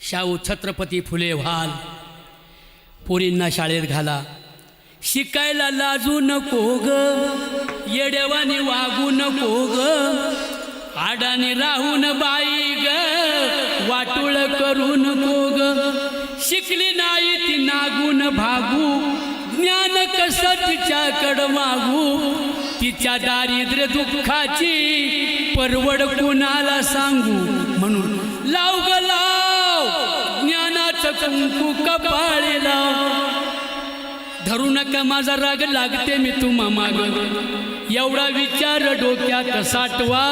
शाहू छत्रपती फुले व्हाल, पोरींना शाळेत घाला, शिकायला लाजू नको ग, येडेवानी वागू नको ग, आडाने राहून बाई ग, वाटुळ करू नको ग, शिकली नाही ती नागून भागू, ज्ञान कसं तिच्याकडं मागू, तिच्या दारिद्र्य दुःखाची परवड कुणाला सांगू, म्हणून लाव ग लाव ज्ञानाचं कुंकू कपाळी लाव, धरू नका माझा राग लागते मी तुम्हा माग, एवढा विचार डोक्यात साठवा.